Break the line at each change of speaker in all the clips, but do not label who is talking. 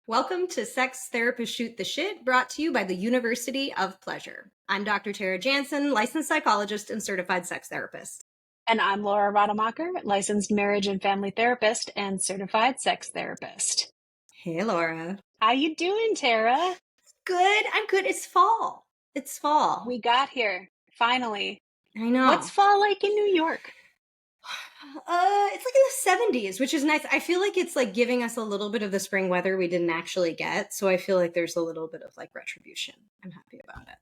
Welcome to Sex Therapist Shoot the Shit, brought to you by the University of Pleasure. I'm Dr. Tera Jansen, licensed psychologist and certified sex therapist.
And I'm Laura Rademacher, licensed marriage and family therapist and certified sex therapist.
Hey, Laura.
How you doing, Tera?
Good. I'm good. It's fall. It's fall.
We got here, finally.
I know.
What's fall like in New York?
It's like in the 70s, which is nice. I feel like it's like giving us a little bit of the spring weather we didn't actually get. So I feel like there's a little bit of like retribution. I'm happy about it.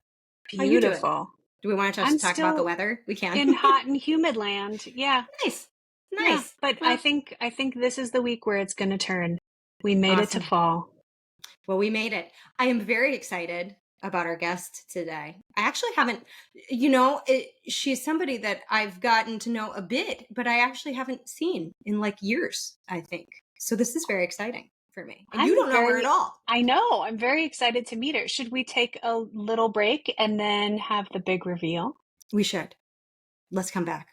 Beautiful.
How you doing? Do we want to talk about the weather? We can.
In hot and humid land. Yeah.
Nice.
Yeah, but well, I think this is the week where it's going to turn. We made it to fall.
Well, we made it. I am very excited about our guest today. I actually haven't, she's somebody that I've gotten to know a bit, but I actually haven't seen in like years, I think. So this is very exciting for me. And you don't know her at all.
I know. I'm very excited to meet her. Should we take a little break and then have the big reveal?
We should. Let's come back.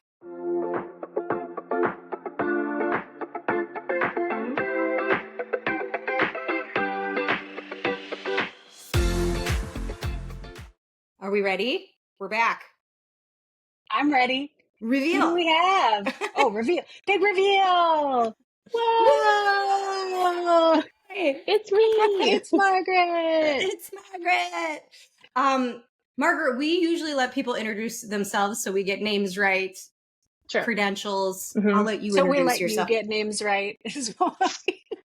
Are we ready? We're back.
I'm ready.
Reveal.
Who do we have? Oh, reveal. Big reveal. Whoa.
Hey,
it's me. It's Margaret.
It's Margaret. Margaret, we usually let people introduce themselves so we get names right.
Sure.
Credentials. Mm-hmm. I'll let you introduce yourself.
So we let you get names right as well.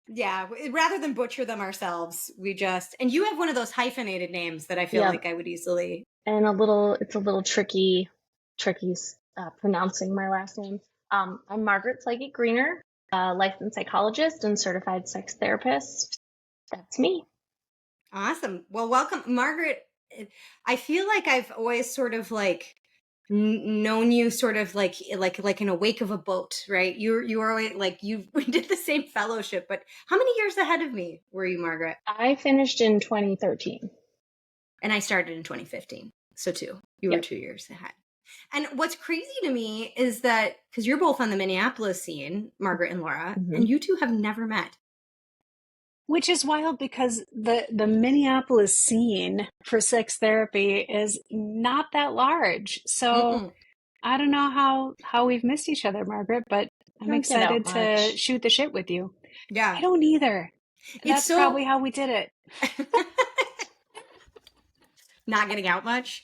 Yeah, rather than butcher them ourselves, and you have one of those hyphenated names that I feel like I would easily.
And it's a little tricky pronouncing my last name. I'm Margaret Flaget-Greener, licensed psychologist and certified sex therapist. That's me.
Awesome. Well, welcome, Margaret. I feel like I've always sort of like known you sort of like in a wake of a boat, right? You were always like we did the same fellowship, but how many years ahead of me were you, Margaret?
I finished in 2013.
And I started in 2015. So you were 2 years ahead. And what's crazy to me is that, because you're both on the Minneapolis scene, Margaret and Laura, and you two have never met.
Which is wild because the Minneapolis scene for sex therapy is not that large. So I don't know how we've missed each other, Margaret, but I'm excited to shoot the shit with you.
Yeah.
I don't either. That's probably how we did it.
Not getting out much?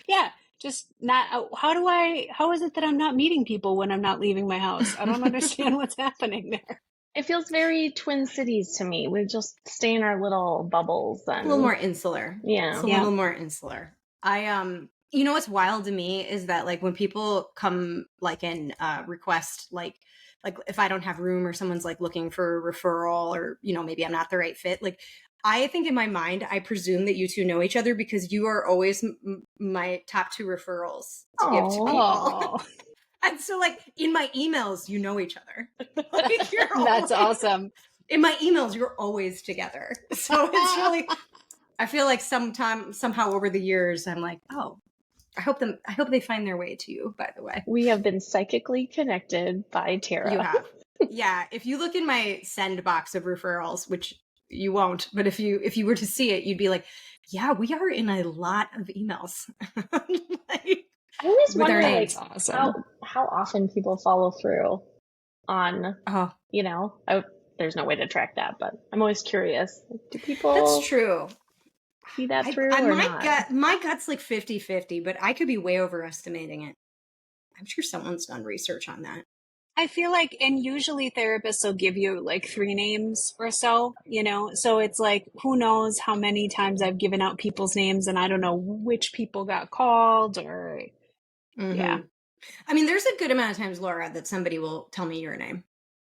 Yeah. Just not, how is it that I'm not meeting people when I'm not leaving my house? I don't understand what's happening there.
It feels very Twin Cities to me. We just stay in our little bubbles. And...
a little more insular.
Yeah.
It's a little more insular. You know what's wild to me is that like when people come like and request like if I don't have room or someone's like looking for a referral or, maybe I'm not the right fit, like I think in my mind, I presume that you two know each other because you are always my top two referrals to give to people. And so like in my emails, you know each other. Like,
that's awesome.
In my emails, you're always together. So it's really, I feel like somehow over the years, I'm like, oh, I hope they find their way to you, by the way.
We have been psychically connected by Tera.
You have. Yeah. If you look in my send box of referrals, which you won't, but if you were to see it, you'd be like, yeah, we are in a lot of emails.
I always wonder how often people follow through on, there's no way to track that, but I'm always curious. Do people...
That's true.
See that through or not?
My gut's like 50-50, but I could be way overestimating it. I'm sure someone's done research on that.
I feel like, and usually therapists will give you like 3 names or so, so it's like, who knows how many times I've given out people's names and I don't know which people got called or, yeah.
I mean, there's a good amount of times, Laura, that somebody will tell me your name.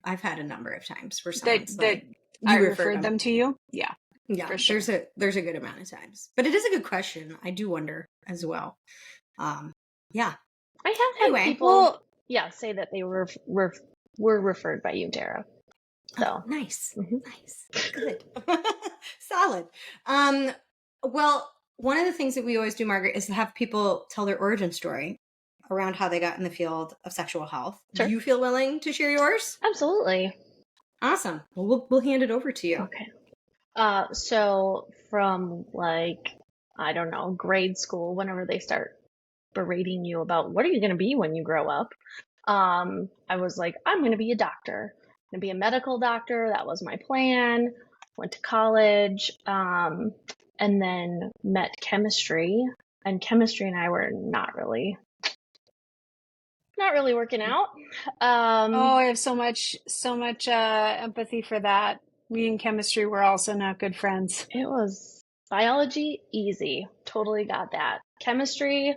I've had a number of times where someone's
that I referred them to you. Yeah.
Yeah. For sure. There's a good amount of times, but it is a good question. I do wonder as well. Yeah.
I have had people... say that they were referred by you, Tera. So
nice. Nice. Good. Solid. Well, one of the things that we always do, Margaret, is to have people tell their origin story around how they got in the field of sexual health. Sure. Do you feel willing to share yours?
Absolutely.
Awesome. Well, we'll hand it over to you.
Okay. So from like, I don't know, grade school, whenever they start berating you about what are you going to be when you grow up, I was like, I'm going to be a doctor. I'm going to be a medical doctor. That was my plan. Went to college, and then met chemistry. And chemistry and I were not really working out.
I have so much empathy for that. Me and chemistry were also not good friends.
It was biology, easy. Totally got that. Chemistry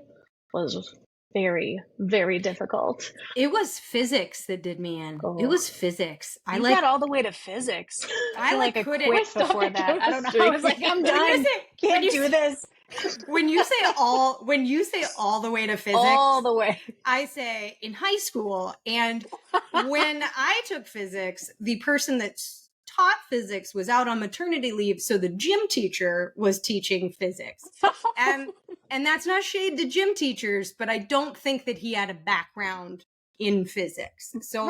was very, very difficult.
It was physics that did me in. It was physics.
You got all the way to physics. I
like
I quit before that. I don't know. I was like, I'm done. Can't do this.
When you say all the way to physics,
all the way.
I say in high school. And when I took physics, the person that taught physics was out on maternity leave, so the gym teacher was teaching physics. And that's not shade to gym teachers, but I don't think that he had a background in physics. So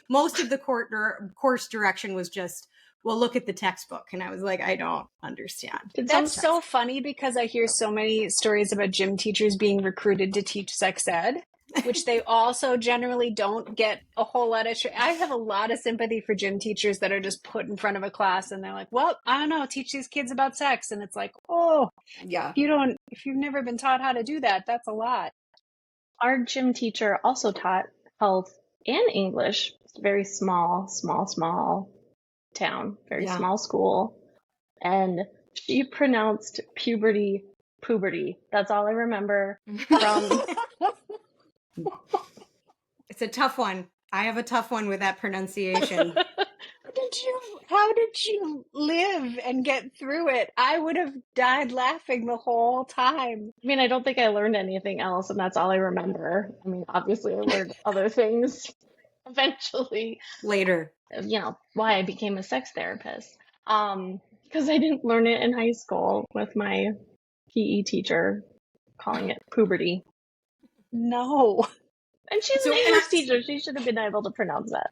most of the course direction was just, well, look at the textbook. And I was like, I don't understand.
That's so funny because I hear so many stories about gym teachers being recruited to teach sex ed, which they also generally don't get a whole lot of. I have a lot of sympathy for gym teachers that are just put in front of a class and they're like, well, I don't know, teach these kids about sex. And it's like, oh, yeah. If you've never been taught how to do that, that's a lot.
Our gym teacher also taught health and English. It's a very small town, very small school. And she pronounced puberty. That's all I remember from.
It's a tough one. I have a tough one with that pronunciation.
How did you live and get through it? I would have died laughing the whole time.
I mean, I don't think I learned anything else, and that's all I remember. I mean, obviously I learned other things eventually.
Later.
You know, why I became a sex therapist. Because I didn't learn it in high school with my PE teacher calling it puberty.
No.
And she's an English teacher. She should have been able to pronounce that.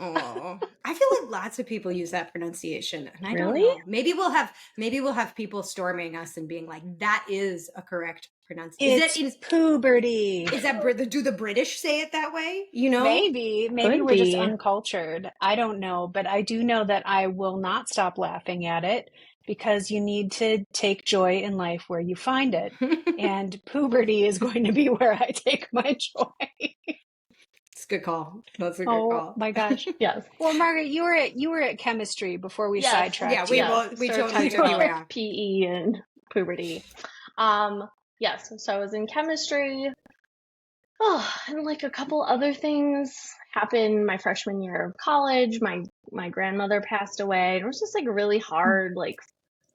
Oh, I feel like lots of people use that pronunciation, and I don't know. Maybe we'll have people storming us and being like, "That is a correct pronunciation."
It's puberty.
Is that do the British say it that way? You know,
maybe we're just uncultured. I don't know, but I do know that I will not stop laughing at it because you need to take joy in life where you find it, and puberty is going to be where I take my joy.
It's a good call. That's a good call.
Oh my gosh.
Yes.
Well, Margaret, you were at chemistry before we sidetracked.
Yeah, we totally did.
PE and puberty. Yes. So I was in chemistry. Oh, and like a couple other things happened my freshman year of college. My grandmother passed away. It was just like really hard, like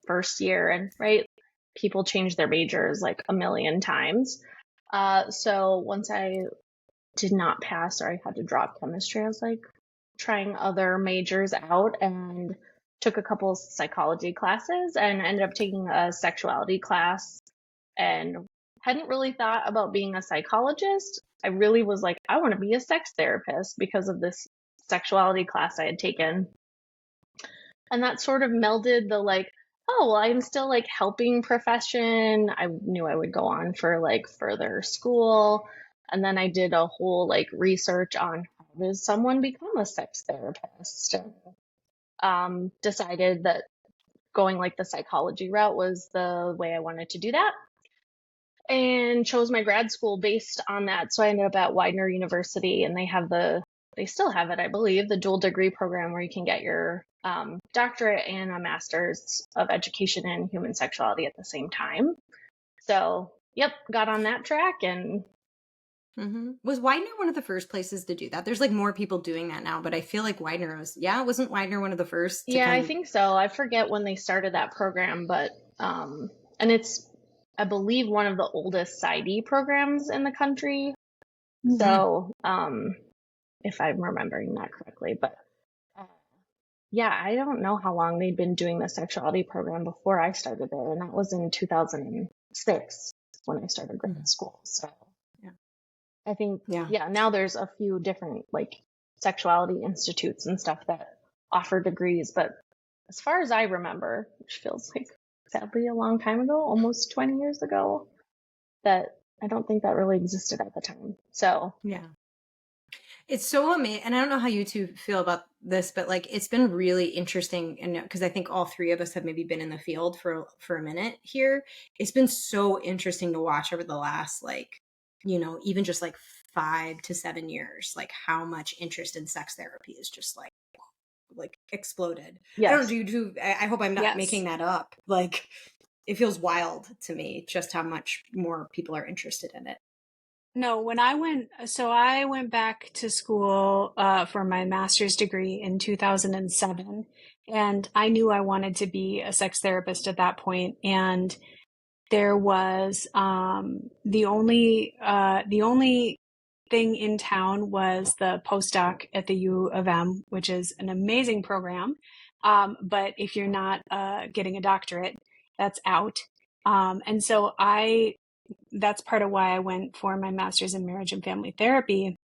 first year, and people change their majors like a million times. So once I did not pass or I had to drop chemistry, I was like trying other majors out and took a couple psychology classes and ended up taking a sexuality class and hadn't really thought about being a psychologist. I really was like, I want to be a sex therapist because of this sexuality class I had taken. And that sort of melded the like, oh, well, I'm still like helping profession. I knew I would go on for like further school. And then I did a whole like research on how does someone become a sex therapist. Decided that going like the psychology route was the way I wanted to do that. And chose my grad school based on that. So I ended up at Widener University, and they still have it, I believe, the dual degree program where you can get your doctorate and a master's of education in human sexuality at the same time. So, got on that track. And
was Widener one of the first places to do that? There's like more people doing that now, but I feel like Widener wasn't Widener one of the first?
I think so. I forget when they started that program, but and it's, I believe, one of the oldest PsyD programs in the country. Mm-hmm. So, if I'm remembering that correctly, but I don't know how long they'd been doing the sexuality program before I started there, and that was in 2006 when I started grad school. So, I think, now there's a few different like sexuality institutes and stuff that offer degrees, but as far as I remember, which feels like sadly a long time ago, almost 20 years ago, that I don't think that really existed at the time. So
yeah. It's so amazing. And I don't know how you two feel about this, but like it's been really interesting. And because I think all three of us have maybe been in the field for a minute here. It's been so interesting to watch over the last, like, even just like 5 to 7 years, like how much interest in sex therapy is just like exploded.
yes.
I don't do I hope I'm not
Yes.
making that up. Like it feels wild to me just how much more people are interested in it.
No, when I went back to school for my master's degree in 2007, and I knew I wanted to be a sex therapist at that point. And there was the only thing in town was the postdoc at the U of M, which is an amazing program. But if you're not getting a doctorate, that's out. And so that's part of why I went for my master's in marriage and family therapy.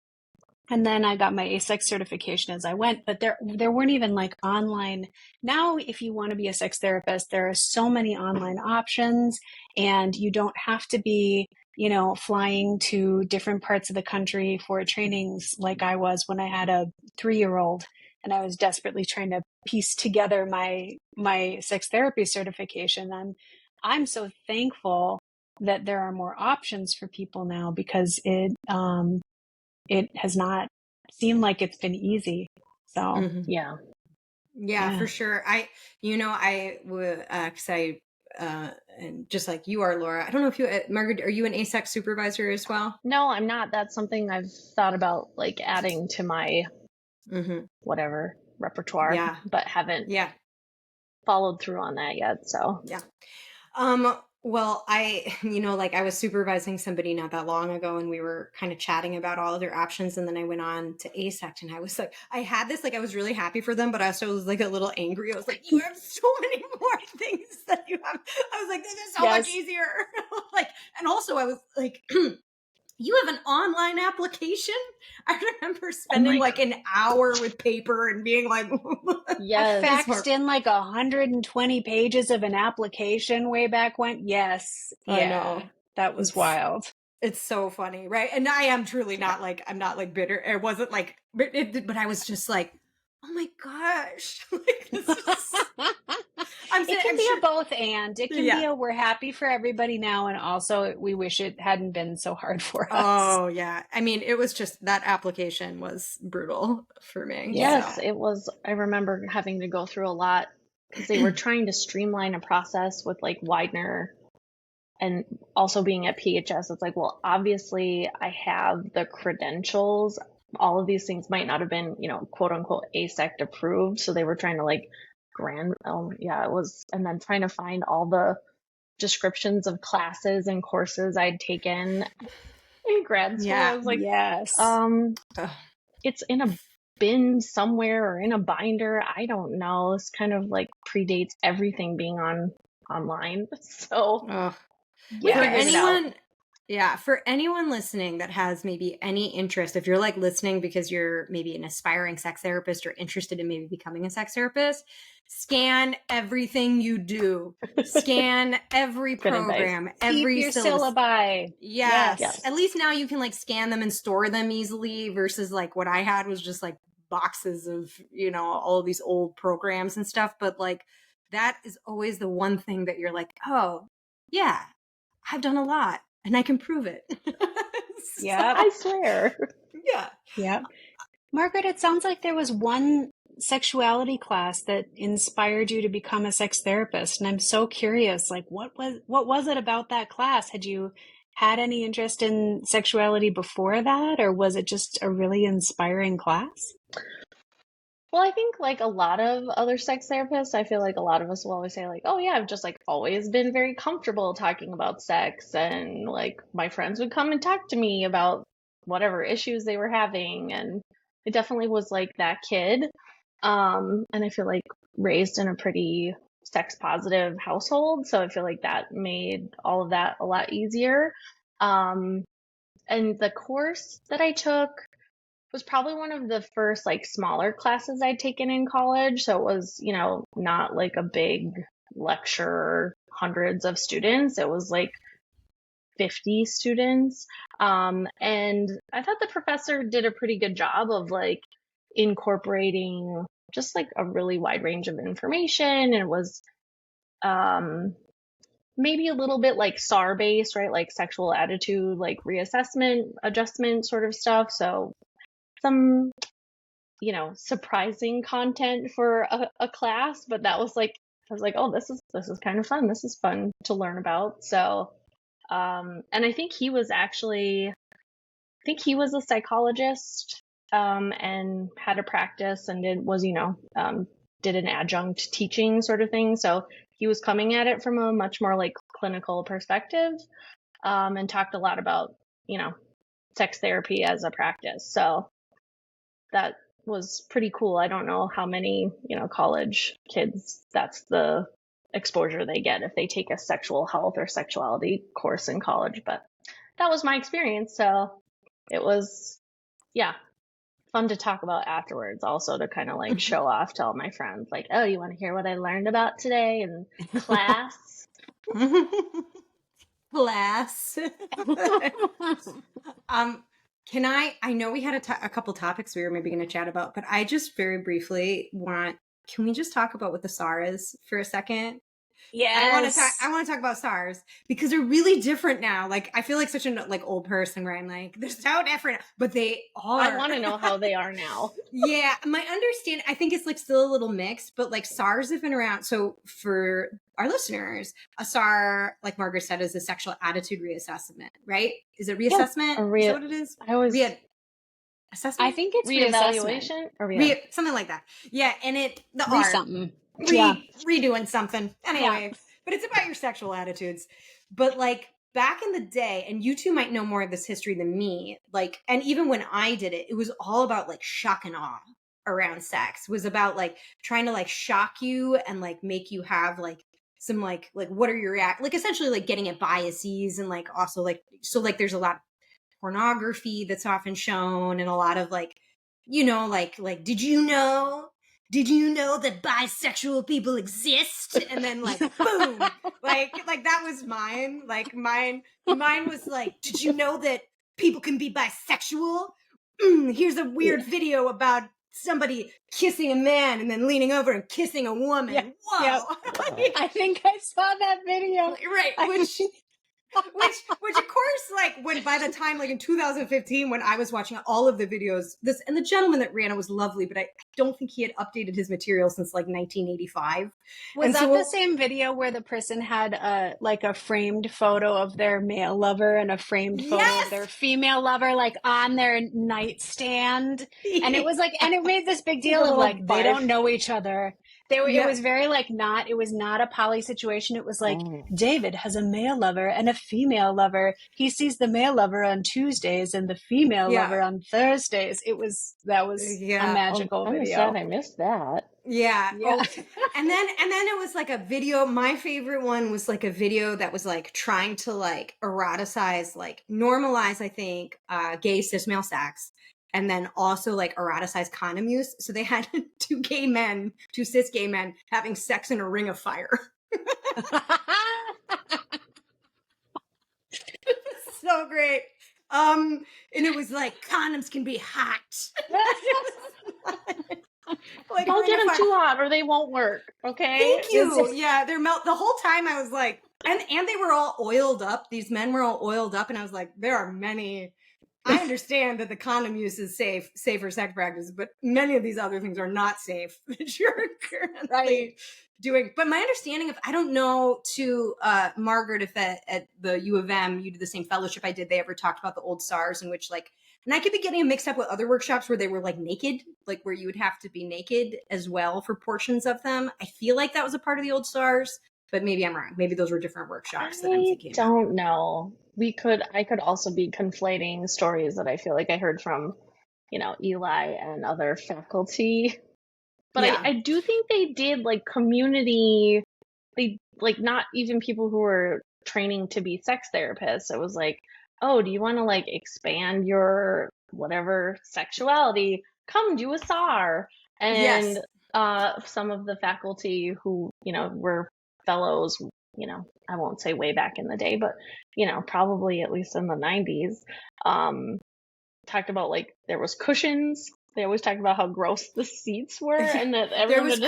And then I got my ASEX certification as I went, but there weren't even like online. Now, if you want to be a sex therapist, there are so many online options, and you don't have to be, flying to different parts of the country for trainings like I was when I had a 3-year-old and I was desperately trying to piece together my sex therapy certification. I'm so thankful that there are more options for people now, because it has not seemed like it's been easy. So
Mm-hmm.
Yeah,
for sure. I would, cause and just like you are, Laura, I don't know if you, Margaret, are you an ASEC supervisor as well?
No, I'm not. That's something I've thought about, like adding to my whatever repertoire, but haven't followed through on that yet. So
well, I was supervising somebody not that long ago, and we were kind of chatting about all of their options. And then I went on to ASECT, and I was like, I had this, like, I was really happy for them, but I also was like a little angry. I was like, you have so many more things that you have. I was like, this is so much easier. Like, and also I was like, you have an online application? I remember spending like an hour with paper and being like,
yes. I faxed in like 120 pages of an application way back when. Yes.
I know.
That was wild.
It's so funny, right? And I am truly not like, I'm not like bitter. It wasn't like, but I was just like, oh my gosh. Like, this is...
It can be a both and. It can be a we're happy for everybody now, and also we wish it hadn't been so hard for us.
Oh, yeah. I mean, it was just, that application was brutal for me.
Yes, it was. I remember having to go through a lot because they were trying to streamline a process with like Widener, and also being at PHS. It's like, well, obviously I have the credentials. All of these things might not have been, quote unquote, ASECT approved. So they were trying to like it was, and then trying to find all the descriptions of classes and courses I'd taken in grad school. I was like, it's in a bin somewhere or in a binder. I don't know. This kind of like predates everything being online. So
for anyone listening that has maybe any interest, if you're like listening because you're maybe an aspiring sex therapist or interested in maybe becoming a sex therapist, scan everything you do. Scan every program, every
your syllabi.
Yes. At least now you can like scan them and store them easily, versus like what I had was just like boxes of, all of these old programs and stuff. But like that is always the one thing that you're like, oh yeah, I've done a lot. And I can prove it.
Yeah,
I swear.
Yeah. Margaret, it sounds like there was one sexuality class that inspired you to become a sex therapist. And I'm so curious, like, what was it about that class? Had you had any interest in sexuality before that, or was it just a really inspiring class?
Well, I think like a lot of other sex therapists, I feel like a lot of us will always say like, oh yeah, I've just like always been very comfortable talking about sex, and like my friends would come and talk to me about whatever issues they were having, and it definitely was like that kid. And I feel like raised in a pretty sex positive household, so I feel like that made all of that a lot easier. And the course that I took, was probably one of the first like smaller classes I'd taken in college. So it was, not like a big lecture, hundreds of students. It was like 50 students. And I thought the professor did a pretty good job of like incorporating just like a really wide range of information. And it was maybe a little bit like SAR based, right? Like sexual attitude, like reassessment, adjustment sort of stuff. So some, surprising content for a class, but that was like, I was like, oh, this is kind of fun. This is fun to learn about. So, and I think he was a psychologist, and had a practice and did an adjunct teaching sort of thing. So he was coming at it from a much more like clinical perspective, and talked a lot about, sex therapy as a practice. So that was pretty cool. I don't know how many, college kids, that's the exposure they get if they take a sexual health or sexuality course in college, but that was my experience. So it was, yeah, fun to talk about afterwards, also to kind of like show off to all my friends, like, oh, you want to hear what I learned about today in class?
Class. I know we had a couple topics we were maybe going to chat about, but I just very briefly can we just talk about what the SAR is for a second?
Yes.
I want to talk about SARs because they're really different now. Like, I feel like such an like old person where I'm like, they're so different, but they are.
I want to know how they are now.
Yeah, my understanding, I think it's like still a little mixed, but like SARs have been around. So for our listeners, a SAR, like Margaret said, is a sexual attitude reassessment, right? Is it reassessment?
Yeah,
is that what it is?
Assessment? I think it's
reevaluation or
something like that. Yeah, and
something.
Redoing something anyway, but it's about your sexual attitudes. But like back in the day, and you two might know more of this history than me, like, and even when I did it, it was all about like shock and awe around sex. It was about like trying to like shock you and like make you have like some like what are your like essentially like getting at biases, and like also like, so like there's a lot of pornography that's often shown, and a lot of like, like did you know that bisexual people exist? And then like boom, like that was mine. Like mine was like, did you know that people can be bisexual? Here's a weird video about somebody kissing a man and then leaning over and kissing a woman. Yeah. Whoa.
Yep. I think I saw that video.
Right. Which of course, like when by the time like in 2015, when I was watching all of the videos, and the gentleman that ran it was lovely, but I don't think he had updated his material since like 1985.
Was that the same video where the person had a framed photo of their male lover and a framed photo of their female lover, like on their nightstand? And it was like, and it made this big deal of like, they don't know each other. It was very like it was not a poly situation. It was like, David has a male lover and a female lover. He sees the male lover on Tuesdays and the female lover on Thursdays. That was a magical video.
I'm sad I missed that.
Yeah. Oh, and then it was like a video. My favorite one was like a video that was like trying to like eroticize, like normalize, I think, gay cis male sex. And then also like eroticized condom use. So they had two cis gay men having sex in a ring of fire. So great. And it was like, condoms can be hot.
Like, don't get them too hot or they won't work. Okay.
Thank you. Yeah. They're the whole time I was like, and they were all oiled up. These men were all oiled up. And I was like, there are many. I understand that the condom use is safer sex practice, but many of these other things are not safe that you're currently doing. But my understanding of, I don't know, to Margaret, if at the U of M, you did the same fellowship I did, they ever talked about the old SARS in which like, and I could be getting mixed up with other workshops where they were like naked, like where you would have to be naked as well for portions of them. I feel like that was a part of the old SARS, but maybe I'm wrong. Maybe those were different workshops that I'm thinking.
I don't know. I could also be conflating stories that I feel like I heard from, Eli and other faculty. But I do think they did like community, like not even people who were training to be sex therapists. It was like, oh, do you want to like expand your whatever sexuality, come do a SAR. And some of the faculty who, were fellows, I won't say way back in the day, but, probably at least in the 90s, talked about like there was cushions. They always talked about how gross the seats were, and that everyone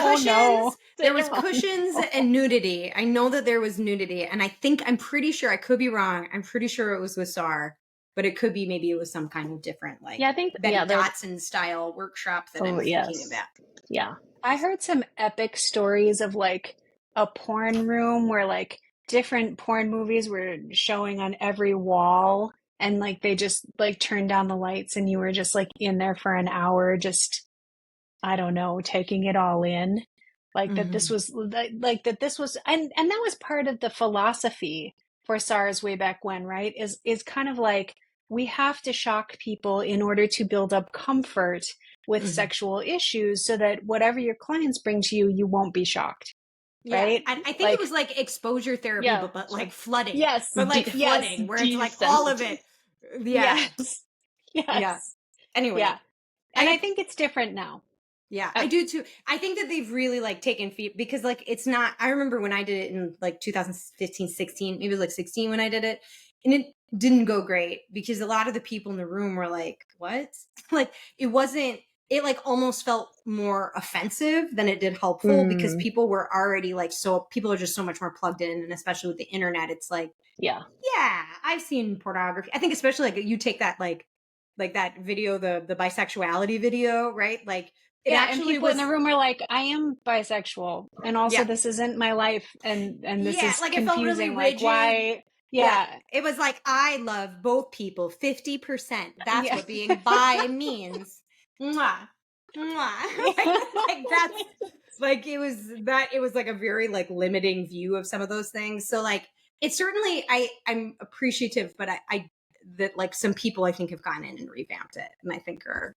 there was cushions and nudity. I know that there was nudity, and I'm pretty sure, I could be wrong. I'm pretty sure it was with SAR, but it could be, maybe it was some kind of different, like,
I think
Betty Dotson style workshop that I'm thinking about.
Yeah.
I heard some epic stories of like a porn room where like different porn movies were showing on every wall, and like they just like turned down the lights and you were just like in there for an hour, just, I don't know, taking it all in. Like that this was and that was part of the philosophy for SARS way back when, right? Is kind of like, we have to shock people in order to build up comfort with sexual issues, so that whatever your clients bring to you, you won't be shocked.
Yeah.
Right?
I think it was like exposure therapy, but like flooding.
Yes.
But like flooding, where it's like all of it. Yeah.
Yes.
Yeah. Anyway.
Yeah. And I think it's different now.
Yeah, I do too. I think that they've really like taken feet, because like it's not, I remember when I did it in like 2015, 16, maybe it was like 16 when I did it, and it didn't go great because a lot of the people in the room were like, what? Like it like almost felt more offensive than it did helpful, because people were already like, people are just so much more plugged in, and especially with the internet, it's like, yeah, I've seen pornography. I think especially like you take that like that video, the bisexuality video, right? Like,
and people in the room were like, I am bisexual, and also this isn't my life, and this is like, confusing. It felt really rigid. Like, why? Yeah. It
was like, I love both people 50%. That's what being bi means. Mwah. Mwah. like that's like, it was like a very like limiting view of some of those things. So like, it's certainly, I'm appreciative, but I that like some people I think have gone in and revamped it, and I think are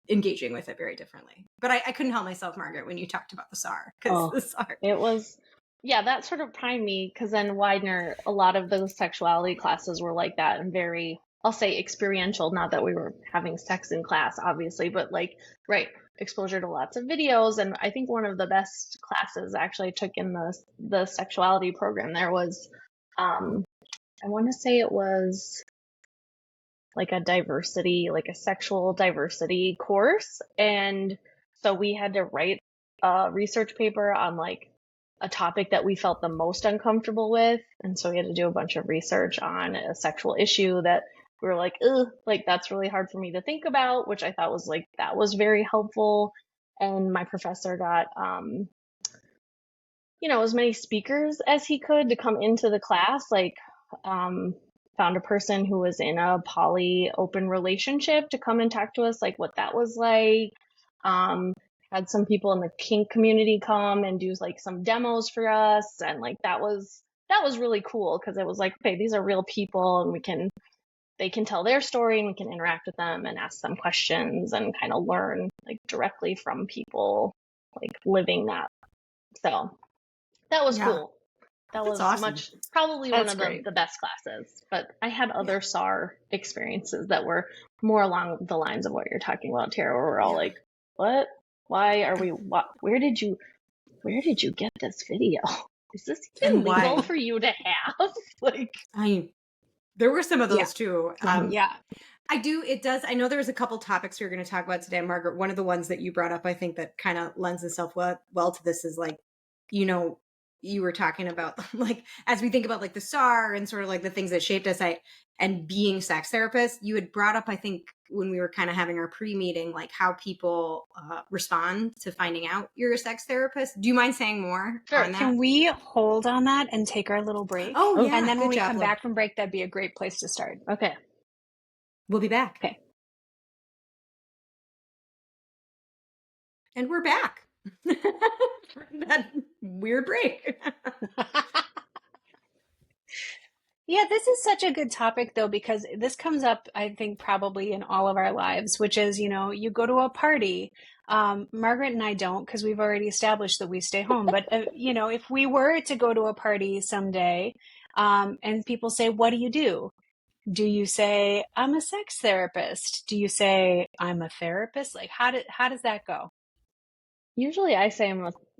engaging with it very differently. But I couldn't help myself, Margaret, when you talked about the SAR, because the SAR,
it was, that sort of primed me, because then Widener, a lot of those sexuality classes were like that, and very, I'll say, experiential. Not that we were having sex in class, obviously, but like, exposure to lots of videos. And I think one of the best classes actually I took in the sexuality program there was, I want to say it was like a sexual diversity course. And so we had to write a research paper on like a topic that we felt the most uncomfortable with. And so we had to do a bunch of research on a sexual issue that we were like, ugh, like that's really hard for me to think about, which I thought was like, that was very helpful. And my professor got, as many speakers as he could to come into the class, like, found a person who was in a poly open relationship to come and talk to us, like what that was like. Had some people in the kink community come and do like some demos for us. And like, that was really cool, because it was like, okay, these are real people, and they can tell their story, and we can interact with them and ask them questions and kind of learn like directly from people like living that. So that was cool. That was awesome. Probably one of the best classes. But I had other SAR experiences that were more along the lines of what you're talking about, Tara, where we're all like, what? Why are we, where did you get this video? Is this even legal for you to have? Like,
there were some of those too. I know there was a couple topics we were going to talk about today, Margaret. One of the ones that you brought up, I think that kind of lends itself well to this is like, you were talking about like, as we think about like the SAR and sort of like the things that shaped us, and being sex therapists, you had brought up, I think when we were kind of having our pre-meeting, like how people respond to finding out you're a sex therapist. Do you mind saying more on that?
Can we hold on that and take our little break?
Oh, yeah.
And then when we come back from break, that'd be a great place to start.
Okay.
We'll be back.
Okay.
And we're back. That weird break.
Yeah, this is such a good topic though, because this comes up, I think, probably in all of our lives, which is, you go to a party. Margaret and I don't, because we've already established that we stay home. But, if we were to go to a party someday, and people say, what do you do? Do you say, I'm a sex therapist? Do you say, I'm a therapist? Like, how does that go?
Usually I say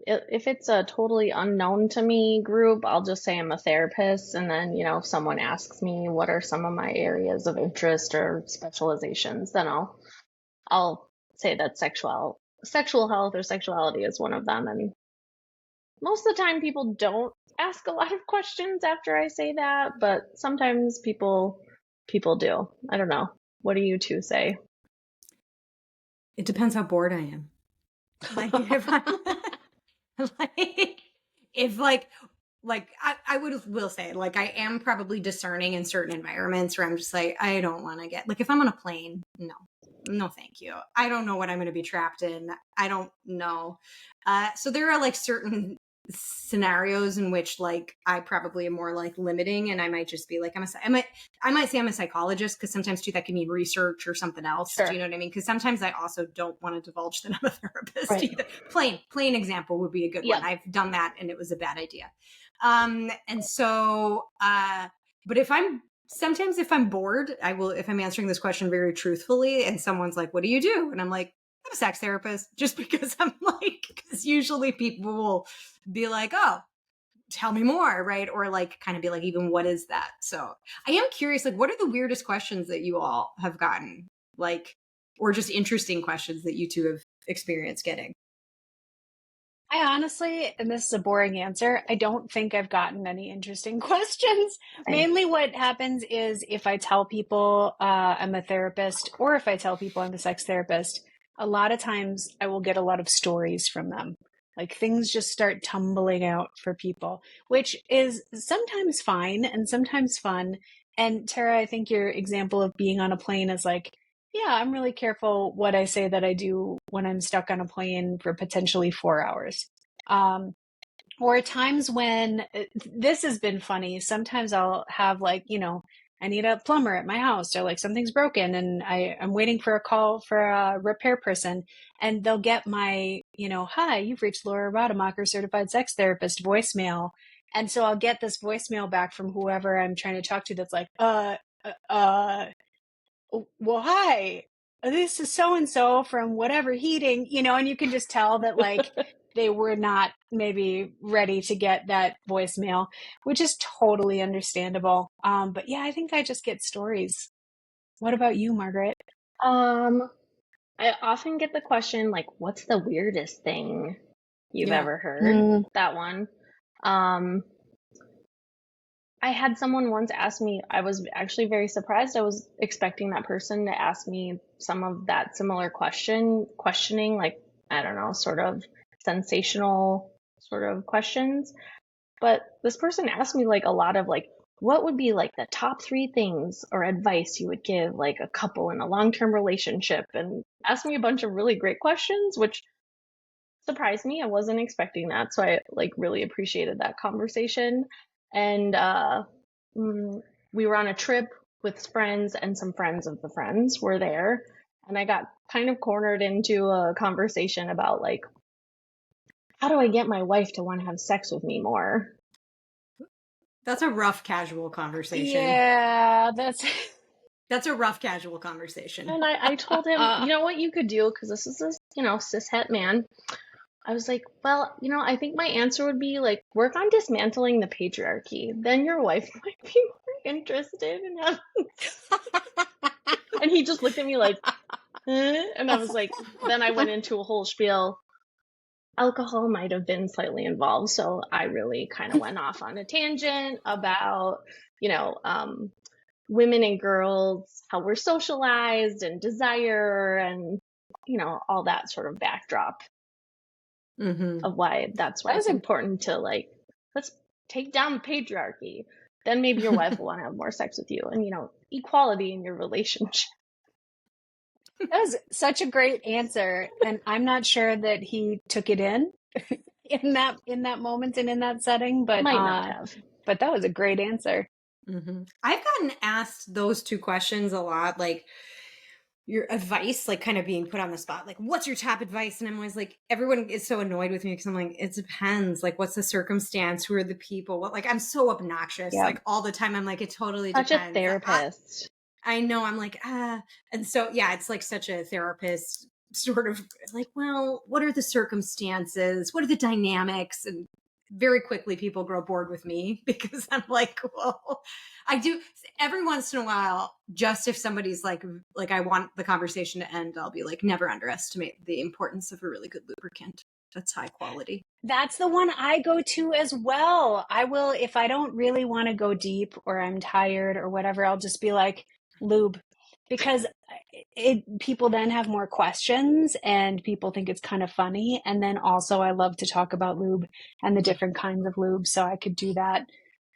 if it's a totally unknown to me group, I'll just say I'm a therapist. And then, if someone asks me what are some of my areas of interest or specializations, then I'll say that sexual health or sexuality is one of them. And most of the time people don't ask a lot of questions after I say that, but sometimes people do. I don't know. What do you two say?
It depends how bored I am. Like if I'm I will say, like, I am probably discerning in certain environments where I'm just like, I don't want to get, like, if I'm on a plane, no, thank you. I don't know what I'm going to be trapped in. I don't know. So there are like certain scenarios in which like I probably am more like limiting, and I might just be like, I might say I'm a psychologist, because sometimes too that can mean research or something else.
Sure.
Do you know what I mean? Because sometimes I also don't want to divulge that I'm a therapist either.
Right.
Plain example would be a good one. I've done that and it was a bad idea. And so but if I'm bored, I will, if I'm answering this question very truthfully and someone's like, what do you do? And I'm like, I'm a sex therapist, just because I'm like, because usually people will be like, oh, tell me more, right? Or like kind of be like, even what is that? So I am curious, like, what are the weirdest questions that you all have gotten? Like, or just interesting questions that you two have experienced getting?
I honestly, and this is a boring answer, I don't think I've gotten any interesting questions. Mainly what happens is if I tell people I'm a therapist, or if I tell people I'm a sex therapist, a lot of times I will get a lot of stories from them. Like things just start tumbling out for people, which is sometimes fine and sometimes fun. And Tara, I think your example of being on a plane is like, yeah, I'm really careful what I say that I do when I'm stuck on a plane for potentially 4 hours. Or times when this has been funny. Sometimes I'll have like, I need a plumber at my house, or like something's broken and I'm waiting for a call for a repair person, and they'll get my, hi, you've reached Laura Rademacher, certified sex therapist voicemail. And so I'll get this voicemail back from whoever I'm trying to talk to that's like, well, hi, this is so-and-so from whatever heating, and you can just tell that like they were not maybe ready to get that voicemail, which is totally understandable. But yeah, I think I just get stories. What about you, Margaret?
I often get the question, like, what's the weirdest thing you've ever heard? That one. I had someone once ask me, I was actually very surprised. I was expecting that person to ask me some of that similar questioning, like, I don't know, sort of sensational sort of questions. But this person asked me like a lot of like, what would be like the top 3 things or advice you would give like a couple in a long-term relationship, and asked me a bunch of really great questions, which surprised me. I wasn't expecting that. So I like really appreciated that conversation. And we were on a trip with friends, and some friends of the friends were there. And I got kind of cornered into a conversation about like, how do I get my wife to want to have sex with me more?
That's a rough casual conversation.
Yeah,
that's a rough casual conversation.
And I told him, you know what you could do, because this is this, cishet man. I was like, well, I think my answer would be like, work on dismantling the patriarchy. Then your wife might be more interested in having And he just looked at me like, and I was like, then I went into a whole spiel. Alcohol might have been slightly involved. So I really kind of went off on a tangent about, women and girls, how we're socialized and desire, and, all that sort of backdrop. Of why it's important to like, let's take down the patriarchy. Then maybe your wife will want to have more sex with you, and equality in your relationship.
That was such a great answer, and I'm not sure that he took it in that moment and in that setting, but
might not have.
But that was a great answer.
I've gotten asked those 2 questions a lot, like your advice, like kind of being put on the spot, like, what's your top advice? And I'm always like, everyone is so annoyed with me because I'm like, it depends. Like, what's the circumstance? Who are the people? What, like, I'm so obnoxious.
Yep.
Like all the time. I'm like, it totally
Such
depends.
a therapist.
I know. I'm like, and so, yeah, it's like such a therapist sort of like, well, what are the circumstances? What are the dynamics? And very quickly people grow bored with me because I'm like, well, I do every once in a while, just if somebody's like I want the conversation to end, I'll be like, never underestimate the importance of a really good lubricant. That's high quality.
That's the one I go to as well. I will, if I don't really want to go deep or I'm tired or whatever, I'll just be like, lube, because people then have more questions and people think it's kind of funny. And then also I love to talk about lube and the different kinds of lube. So I could do that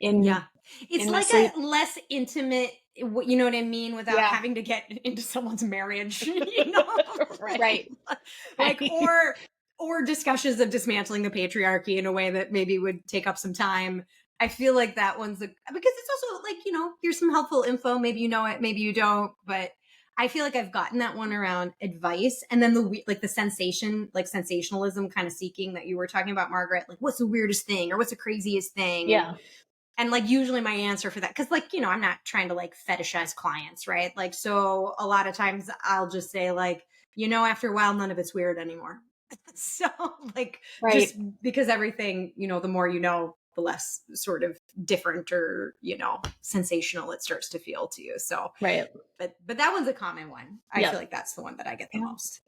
it's like a less intimate, you know what I mean, without having to get into someone's marriage, you know?
Right.
Like, or discussions of dismantling the patriarchy in a way that maybe would take up some time. I feel like that one's because it's also like, you know, here's some helpful info. Maybe you know it, maybe you don't, but I feel like I've gotten that one around advice. And then the sensation, like sensationalism kind of seeking that you were talking about, Margaret, like what's the weirdest thing or what's the craziest thing?
Yeah.
And like usually my answer for that, because like, you know, I'm not trying to like fetishize clients, right? Like, so a lot of times I'll just say like, you know, after a while, none of it's weird anymore. So like, just because everything, you know, the more you know, the less sort of different or, you know, sensational it starts to feel to you. So, but that one's a common one. I feel like that's the one that I get the most.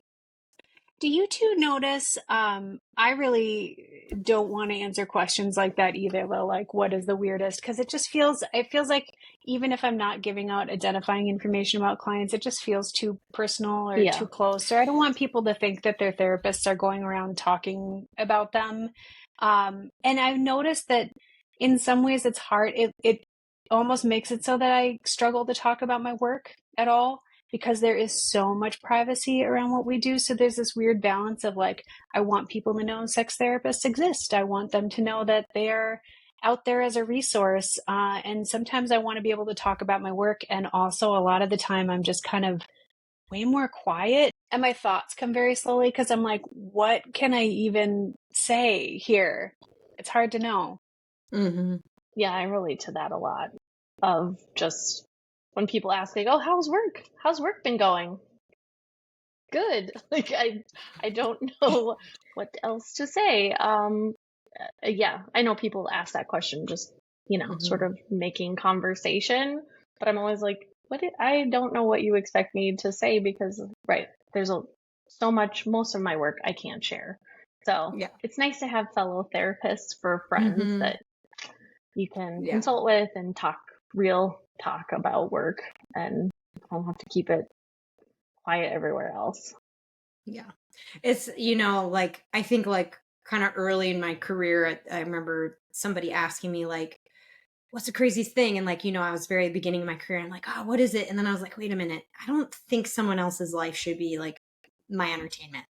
Do you two notice, I really don't want to answer questions like that either, though, like what is the weirdest? Because it feels like even if I'm not giving out identifying information about clients, it just feels too personal or too close. Or I don't want people to think that their therapists are going around talking about them. And I've noticed that in some ways it's hard. It almost makes it so that I struggle to talk about my work at all, because there is so much privacy around what we do. So there's this weird balance of like, I want people to know sex therapists exist. I want them to know that they're out there as a resource. And sometimes I want to be able to talk about my work. And also a lot of the time I'm just kind of way more quiet and my thoughts come very slowly because I'm like, what can I even say here? It's hard to know.
Mm-hmm. Yeah, I relate to that a lot of just when people ask, like, oh, how's work? How's work been going? Good. Like, I don't know what else to say. Yeah, I know people ask that question, just, you know, sort of making conversation, but I'm always like, I don't know what you expect me to say because, there's so much, most of my work I can't share. So it's nice to have fellow therapists for friends that you can consult with and real talk about work, and you don't have to keep it quiet everywhere else.
Yeah. It's, you know, like, I think like kind of early in my career, I remember somebody asking me like, what's the craziest thing? And like, you know, I was very beginning of my career and I'm like, oh, what is it? And then I was like, wait a minute. I don't think someone else's life should be like my entertainment.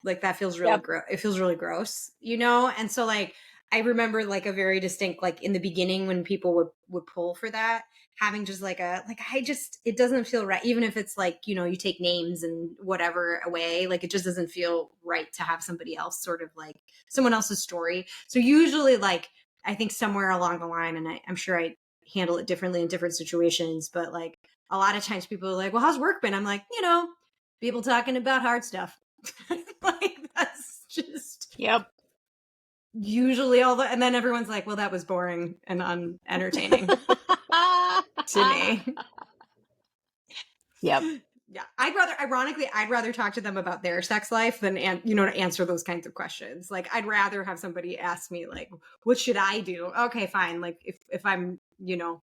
Like that feels really gross. It feels really gross, you know? And so like, I remember like a very distinct, like in the beginning when people would pull for that, having just like it doesn't feel right. Even if it's like, you know, you take names and whatever away, like it just doesn't feel right to have somebody else sort of like someone else's story. So usually like, I think somewhere along the line, and I'm sure I handle it differently in different situations, but like a lot of times people are like, well, how's work been? I'm like, you know, people talking about hard stuff. Like that's just usually and then everyone's like, well, that was boring and unentertaining to me.
Yeah,
I'd rather talk to them about their sex life than, you know, to answer those kinds of questions. Like, I'd rather have somebody ask me like, what should I do? Okay, fine. Like if I'm, you know,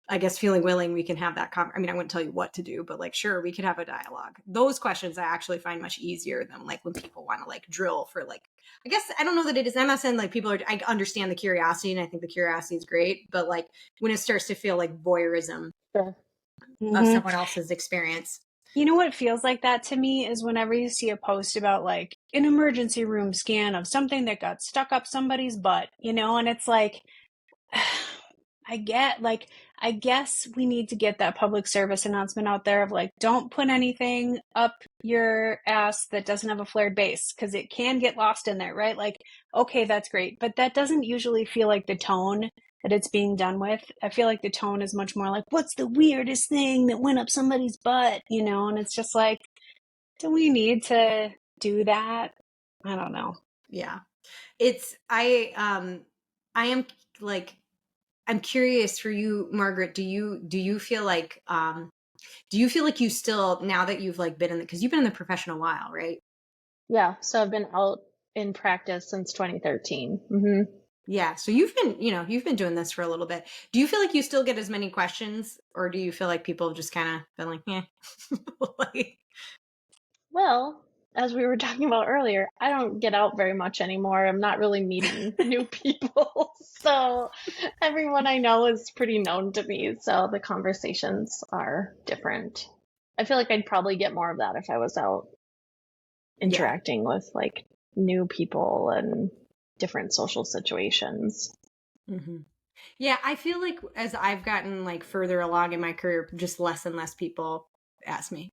I guess feeling willing, we can have that I mean, I wouldn't tell you what to do, but like, sure, we could have a dialogue. Those questions I actually find much easier than like when people want to like drill for like, I guess, I don't know that it is MSN. Like I understand the curiosity and I think the curiosity is great, but like when it starts to feel like voyeurism of someone else's experience.
You know what feels like that to me is whenever you see a post about like an emergency room scan of something that got stuck up somebody's butt, you know, and it's like, I guess we need to get that public service announcement out there of like, don't put anything up your ass that doesn't have a flared base, because it can get lost in there, right? Like, okay, that's great, but that doesn't usually feel like the tone that it's being done with. I feel like the tone is much more like, what's the weirdest thing that went up somebody's butt, and it's just like, do we need to do that? I don't know.
Yeah. I am like, I'm curious for you, Margaret, do you feel like you still, now that you've like been because you've been in the profession a while, right?
Yeah. So I've been out in practice since 2013. Mm-hmm.
Yeah. So you've been doing this for a little bit. Do you feel like you still get as many questions, or do you feel like people have just kind of been like, like,
well, as we were talking about earlier, I don't get out very much anymore. I'm not really meeting new people. So everyone I know is pretty known to me. So the conversations are different. I feel like I'd probably get more of that if I was out interacting with like new people and different social situations.
Mm-hmm. Yeah, I feel like as I've gotten like further along in my career, just less and less people ask me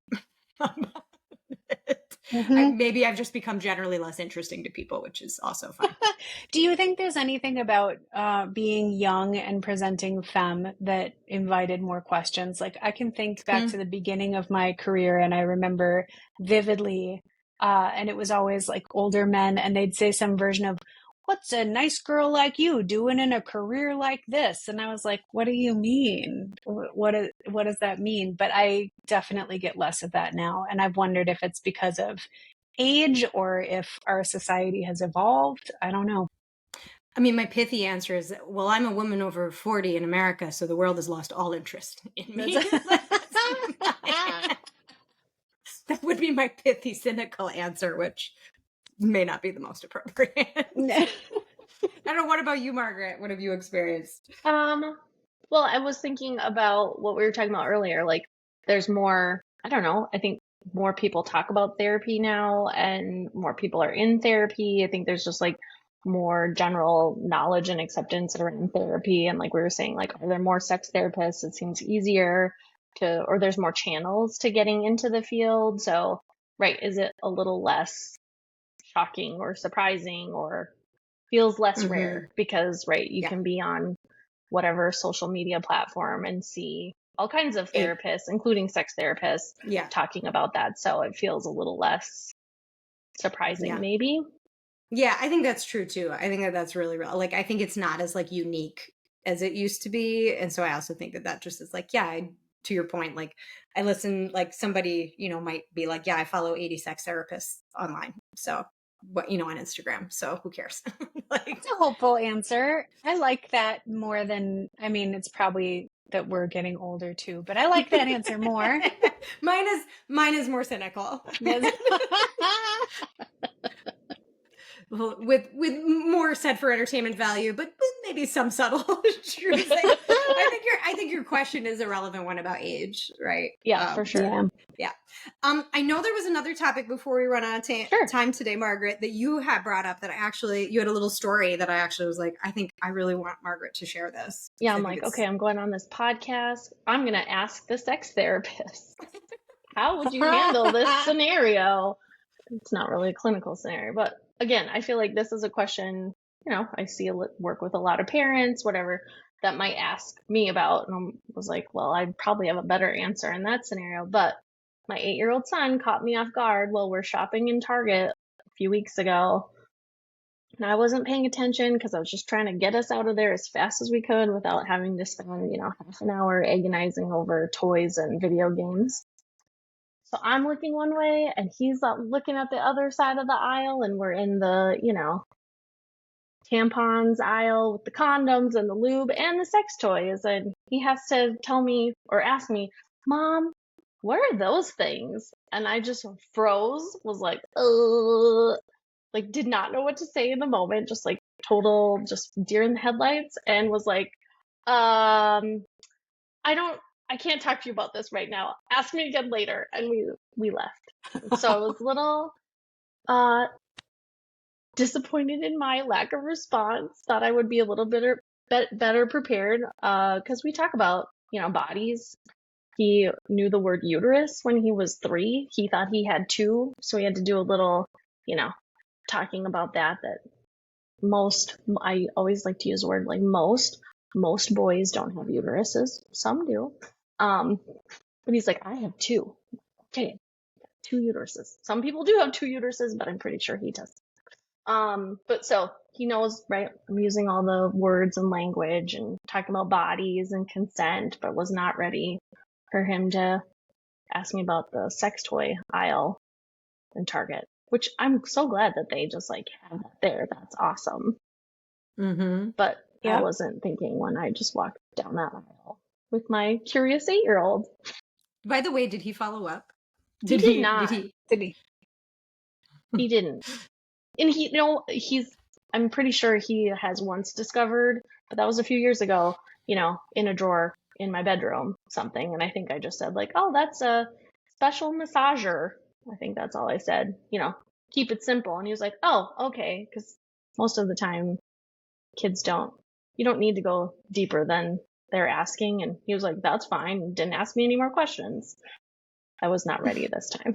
about it.
Mm-hmm.
Maybe I've just become generally less interesting to people, which is also fun.
Do you think there's anything about being young and presenting femme that invited more questions? Like, I can think back to the beginning of my career, and I remember vividly, and it was always like older men, and they'd say some version of, "What's a nice girl like you doing in a career like this?" And I was like, "What do you mean? What does that mean?" But I definitely get less of that now, and I've wondered if it's because of age or if our society has evolved. I don't know.
I mean, my pithy answer is, well, I'm a woman over 40 in America, so the world has lost all interest in me. That would be my pithy, cynical answer, which may not be the most appropriate. I don't know. What about you, Margaret? What have you experienced?
Well, I was thinking about what we were talking about earlier. Like, there's more, I don't know, I think more people talk about therapy now and more people are in therapy. I think there's just like more general knowledge and acceptance around therapy. And like we were saying, like, are there more sex therapists? It seems easier or there's more channels to getting into the field. So, right, is it a little less shocking or surprising or feels less rare because, right, you can be on whatever social media platform and see all kinds of therapists, including sex therapists, talking about that. So it feels a little less surprising, maybe.
Yeah, I think that's true too. I think that's really real. Like, I think it's not as like unique as it used to be. And so I also think that just is like, to your point, like I listen, like somebody, might be like, I follow 80 sex therapists online. So what, on Instagram. So who cares?
Like, that's a hopeful answer. I like that more than, I mean, it's probably that we're getting older too, but I like that answer more.
Mine is more cynical. Yes. with more said for entertainment value, but maybe some subtle truths. I think your question is a relevant one about age, right?
Yeah, for sure.
Yeah. I know there was another topic before we run out of time today, Margaret, that you had brought up that you had a little story that I actually was like, I think I really want Margaret to share this.
Yeah, I'm like, okay, I'm going on this podcast. I'm going to ask the sex therapist, how would you handle this scenario? It's not really a clinical scenario, but again, I feel like this is a question, I work with a lot of parents, whatever, that might ask me about. And I was like, well, I'd probably have a better answer in that scenario. But my 8-year-old son caught me off guard while we're shopping in Target a few weeks ago. And I wasn't paying attention because I was just trying to get us out of there as fast as we could without having to spend, half an hour agonizing over toys and video games. So I'm looking one way and he's looking at the other side of the aisle, and we're in the, tampons aisle with the condoms and the lube and the sex toys. And he has to tell me or ask me, Mom, what are those things? And I just froze, was like, like did not know what to say in the moment, just like total, just deer in the headlights, and was like, I can't talk to you about this right now. Ask me again later. And we left. So I was a little disappointed in my lack of response. Thought I would be a little bit better prepared, because we talk about, bodies. He knew the word uterus when he was 3. He thought he had 2, so he had to do a little, talking about that I always like to use the word like most boys don't have uteruses. Some do. But he's like, I have 2. Okay, 2 uteruses. Some people do have 2 uteruses, but I'm pretty sure he does. But so he knows, right? I'm using all the words and language and talking about bodies and consent, but was not ready for him to ask me about the sex toy aisle in Target, which I'm so glad that they just like have that there. That's awesome.
Mm-hmm.
But I wasn't thinking when I just walked down that aisle with my curious 8-year-old.
By the way, did he follow up?
He did not.
Did he?
He didn't. And I'm pretty sure he has once discovered, but that was a few years ago, in a drawer in my bedroom, something. And I think I just said like, oh, that's a special massager. I think that's all I said, keep it simple. And he was like, oh, okay. Because most of the time you don't need to go deeper than they're asking. And he was like, that's fine. Didn't ask me any more questions. I was not ready this time.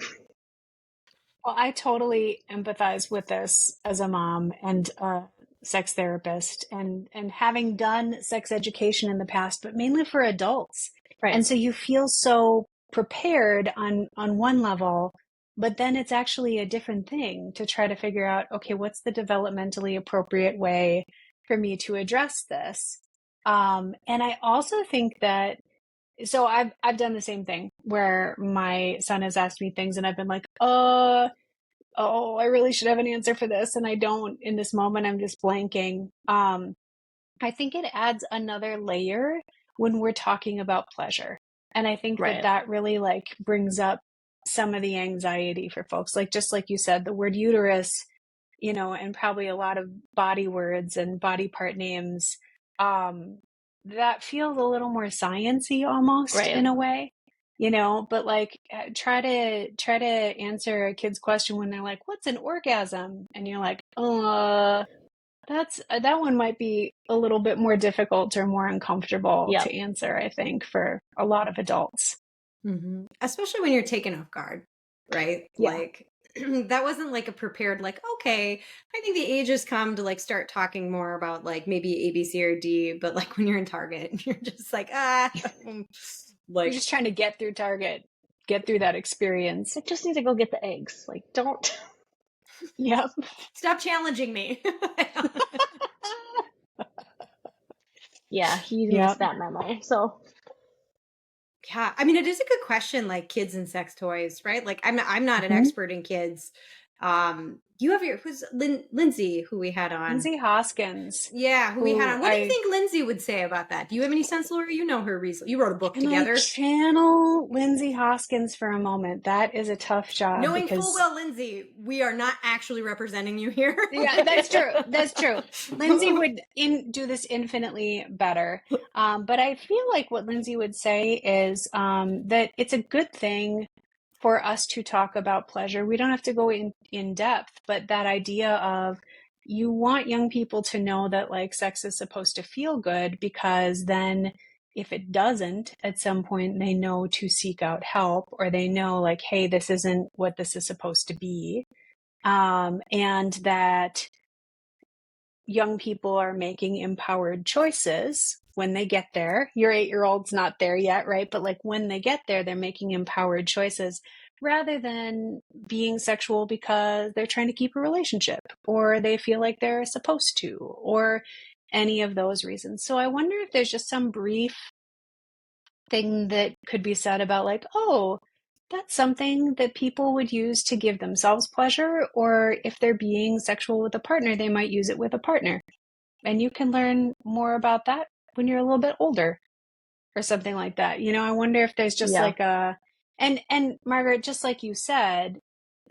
Well, I totally empathize with this as a mom and a sex therapist and having done sex education in the past, but mainly for adults.
Right.
And so you feel so prepared on one level, but then it's actually a different thing to try to figure out, okay, what's the developmentally appropriate way for me to address this? And I also think that so I've done the same thing where my son has asked me things and I've been like, oh, I really should have an answer for this. And I don't in this moment. I'm just blanking. I think it adds another layer when we're talking about pleasure. And I think that really like brings up some of the anxiety for folks. Like, just like you said, the word uterus, and probably a lot of body words and body part names, that feels a little more science-y almost in a way, but like try to answer a kid's question when they're like, what's an orgasm? And you're like, that one might be a little bit more difficult or more uncomfortable to answer, I think, for a lot of adults.
Mm-hmm. Especially when you're taken off guard, right?
Yeah.
Like that wasn't like a prepared, like, okay, I think the age has come to like start talking more about like maybe A, B, C, or D, but like when you're in Target, you're just like, like
you're just trying to get through Target, get through that experience.
I just need to go get the eggs. Like, don't.
Yep.
Stop challenging me.
Yeah, he missed that memo. So
yeah, I mean, it is a good question, like kids and sex toys, right? Like I'm not an expert in kids. You have who's Lindsay, who we had on.
Lindsay Hoskins.
Yeah, who we had on. What do you think Lindsay would say about that? Do you have any sense, Laura? You know her recently. You wrote a book together.
I channel Lindsay Hoskins for a moment. That is a tough job.
Knowing full well, Lindsay, we are not actually representing you here.
Yeah, that's true. That's true. Lindsay would do this infinitely better. But I feel like what Lindsay would say is that it's a good thing for us to talk about pleasure. We don't have to go in depth, but that idea of you want young people to know that like sex is supposed to feel good, because then if it doesn't, at some point they know to seek out help, or they know like, hey, this isn't what this is supposed to be. And that young people are making empowered choices when they get there. Your 8-year-old's not there yet, right? But like when they get there, they're making empowered choices rather than being sexual because they're trying to keep a relationship or they feel like they're supposed to, or any of those reasons. So I wonder if there's just some brief thing that could be said about like, oh, that's something that people would use to give themselves pleasure, or if they're being sexual with a partner, they might use it with a partner. And you can learn more about that when you're a little bit older or something like that. I wonder if there's just like and Margaret, just like you said,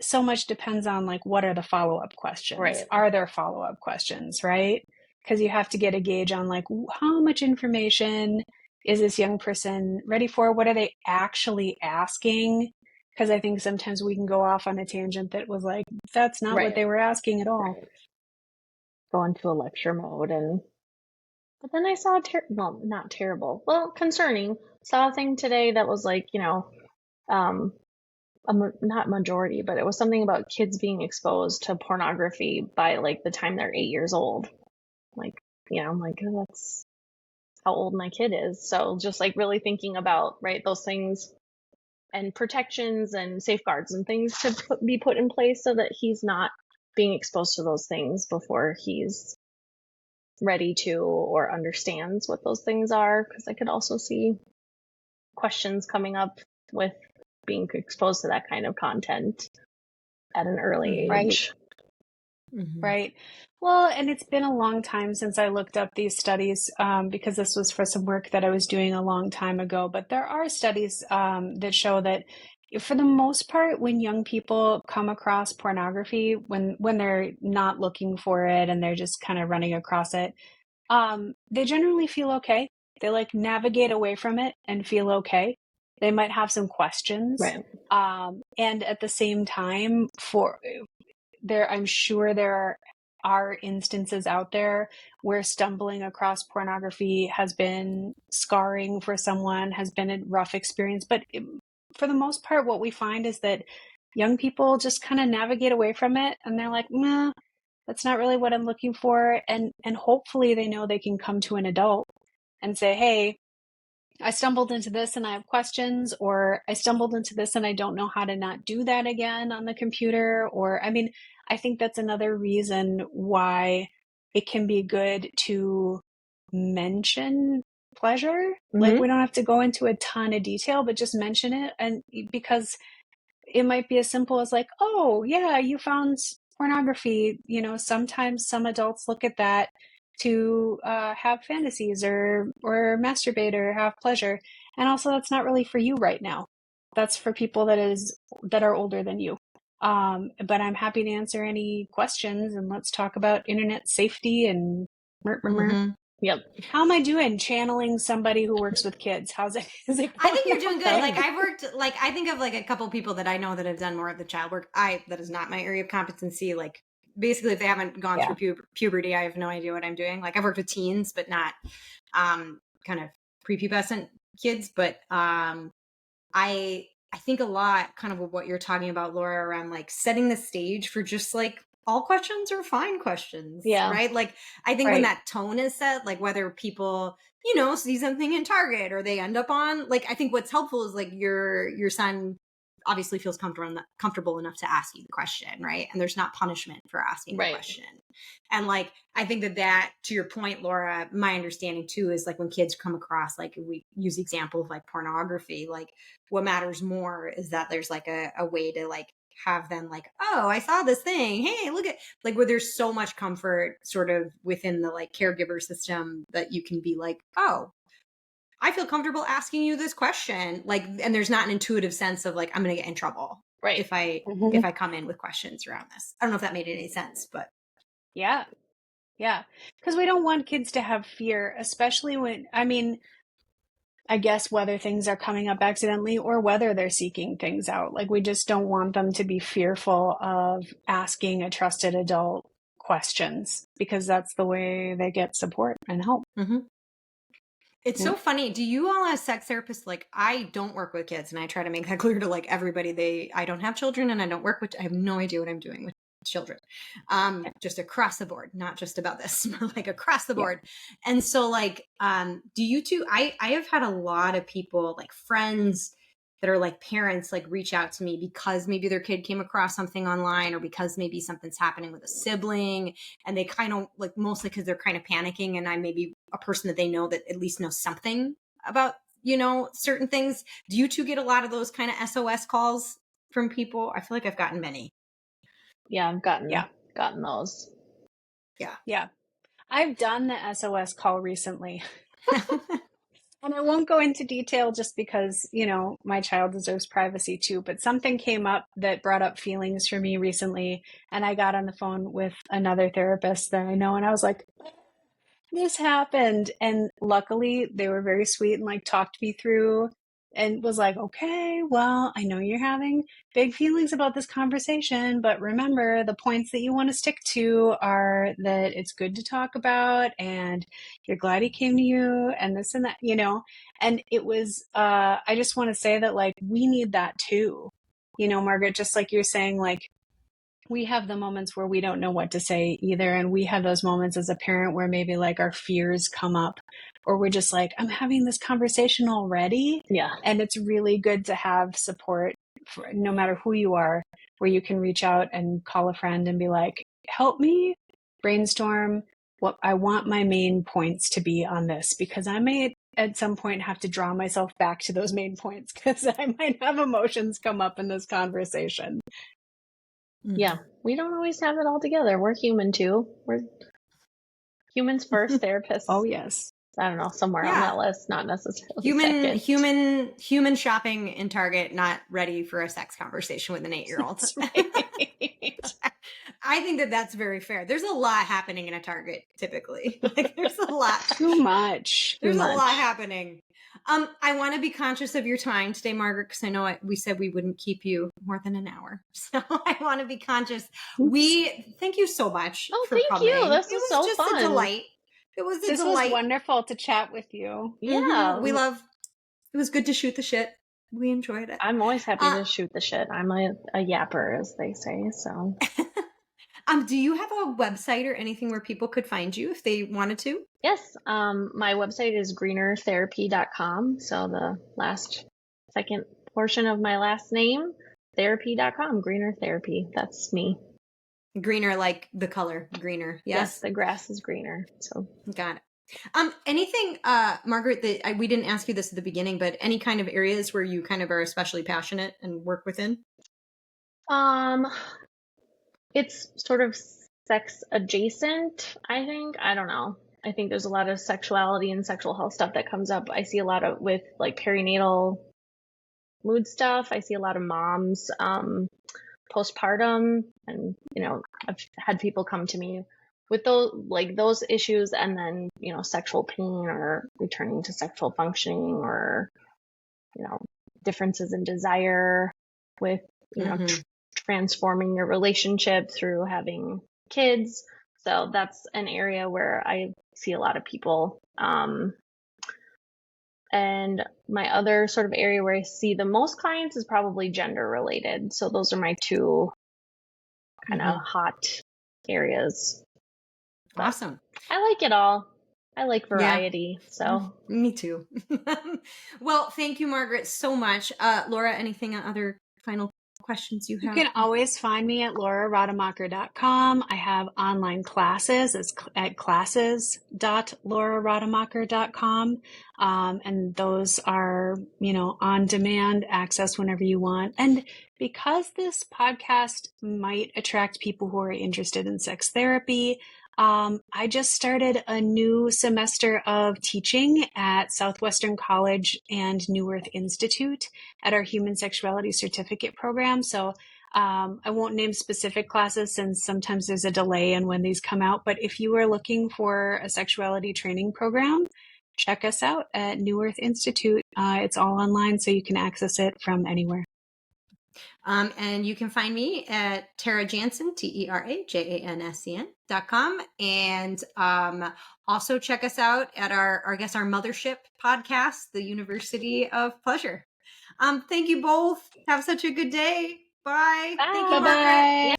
so much depends on like, what are the follow-up questions?
Right.
Are there follow-up questions, right? Because you have to get a gauge on like, how much information is this young person ready for? What are they actually asking? Because I think sometimes we can go off on a tangent that was like, that's not what they were asking at all.
Go into a lecture mode and But then I saw not terrible, well, concerning. Saw a thing today that was like, not majority, but it was something about kids being exposed to pornography by like the time they're 8 years old. Like, I'm like, oh, that's how old my kid is. So just like really thinking about, right, those things and protections and safeguards and things to be put in place so that he's not being exposed to those things before he's ready to or understands what those things are. Because I could also see questions coming up with being exposed to that kind of content at an early age.
Right. Well, and it's been a long time since I looked up these studies because this was for some work that I was doing a long time ago. But there are studies that show that for the most part, when young people come across pornography, when they're not looking for it and they're just kind of running across it, they generally feel okay. They like navigate away from it and feel okay. They might have some questions.
Right.
And at the same time, I'm sure there are instances out there where stumbling across pornography has been scarring for someone, has been a rough experience. But for the most part, what we find is that young people just kind of navigate away from it and they're like, nah, that's not really what I'm looking for. And hopefully they know they can come to an adult and say, hey, I stumbled into this and I have questions, or I stumbled into this and I don't know how to not do that again on the computer. Or, I mean, I think that's another reason why it can be good to mention pleasure. Like, we don't have to go into a ton of detail, but just mention it. And because it might be as simple as like, oh, yeah, you found pornography. Sometimes some adults look at that to have fantasies or masturbate or have pleasure. And also that's not really for you right now. That's for people that are older than you. But I'm happy to answer any questions and let's talk about internet safety and
Yep.
How am I doing channeling somebody who works with kids? How's it? Is it
I think you're doing good. Like I've worked, like I think of like a couple people that I know that have done more of the child work. That is not my area of competency. Like basically if they haven't gone through puberty, I have no idea what I'm doing. Like I've worked with teens, but not kind of prepubescent kids. But I think a lot kind of what you're talking about, Laura, around like setting the stage for just like all questions are fine questions.
Yeah.
Right. Like I think when that tone is set, like whether people, see something in Target or they end up on, like, I think what's helpful is like your son obviously feels comfortable enough to ask you the question. Right. And there's not punishment for asking the question. And like, I think that to your point, Laura, my understanding too, is like when kids come across, like we use the example of like pornography, like what matters more is that there's like a way to like have them like, oh, I saw this thing. Hey, look at like where there's so much comfort sort of within the like caregiver system that you can be like, oh, I feel comfortable asking you this question. Like, and there's not an intuitive sense of like, I'm going to get in trouble if I come in with questions around this. I don't know if that made any sense, but.
Yeah. Yeah. Because we don't want kids to have fear, especially I guess whether things are coming up accidentally or whether they're seeking things out. Like we just don't want them to be fearful of asking a trusted adult questions because that's the way they get support and help.
It's so funny. Do you all as sex therapists, like I don't work with kids and I try to make that clear to like everybody, I don't have children and I don't work with, I have no idea what I'm doing with children. Just across the board, not just about this, like across the board. And so like, do you two, I have had a lot of people like friends that are like parents, like reach out to me because maybe their kid came across something online or because maybe something's happening with a sibling and they kind of like, mostly because they're kind of panicking and I may be a person that they know that at least knows something about, certain things. Do you two get a lot of those kind of SOS calls from people? I feel like I've gotten many.
Yeah, I've gotten those.
Yeah. I've done the SOS call recently. And I won't go into detail just because, my child deserves privacy too, but something came up that brought up feelings for me recently. And I got on the phone with another therapist that I know. And I was like, this happened. And luckily they were very sweet and like talked me through and was like, okay, well, I know you're having big feelings about this conversation, but remember the points that you want to stick to are that it's good to talk about and you're glad he came to you and this and that, you know. And it was, I just want to say that, like, we need that too, you know, Margaret, just like you're saying, like, we have the moments where we don't know what to say either. And we have those moments as a parent where maybe like our fears come up, or we're just like, I'm having this conversation already.
Yeah.
And it's really good to have support for, no matter who you are, where you can reach out and call a friend and be like, help me brainstorm what I want my main points to be on this, because I may at some point have to draw myself back to those main points because I might have emotions come up in this conversation.
Yeah, we don't always have it all together. We're human too. We're humans first, therapists.
Oh yes.
I don't know, somewhere on that list, not necessarily
human shopping in Target, not ready for a sex conversation with an 8-year-old.
Right.
I think that that's very fair. There's a lot happening in a Target typically. Like, there's a lot.
Too much.
There's a lot happening. I want to be conscious of your time today, Margaret, because I know we said we wouldn't keep you more than an hour. So I want to be conscious. Thank you so much for coming.
You. This was so
just
fun.
A delight. It was a delight.
This was wonderful to chat with you.
Yeah.
It was good to shoot the shit. We enjoyed it.
I'm always happy to shoot the shit. I'm a yapper, as they say, so.
Do you have a website or anything where people could find you if they wanted to?
Yes. My website is greenertherapy.com. So the second portion of my last name, therapy.com, Greener Therapy. That's me.
Greener, like the color greener.
Yes, the grass is greener. So
got it. Anything, Margaret, that we didn't ask you this at the beginning, but any kind of areas where you kind of are especially passionate and work within?
It's sort of sex adjacent, I think. I don't know. I think there's a lot of sexuality and sexual health stuff that comes up. I see a lot of with like perinatal mood stuff. I see a lot of moms postpartum, and you know, I've had people come to me with those issues, and then, you know, sexual pain or returning to sexual functioning, or, you know, differences in desire with, you know, transforming your relationship through having kids. So that's an area where I see a lot of people. And my other sort of area where I see the most clients is probably gender related. So those are my two kind of hot areas.
Awesome.
I like it all. I like variety. Yeah. So
me too. Well, thank you, Margaret, so much. Laura, anything other final questions you have?
You can always find me at laurarademacher.com. I have online classes. It's at classes.laurarademacher.com. And those are, you know, on demand access whenever you want. And because this podcast might attract people who are interested in sex therapy, I just started a new semester of teaching at Southwestern College and New Earth Institute at our Human Sexuality Certificate program. So I won't name specific classes since sometimes there's a delay in when these come out. But if you are looking for a sexuality training program, check us out at New Earth Institute. It's all online, so you can access it from anywhere.
And you can find me at Tera Jansen, TeraJanscn.com. And also check us out at our mothership podcast, the University of Pleasure. Thank you both. Have such a good day. Bye.
Bye.
Thank you,
Bye-bye.
Margaret.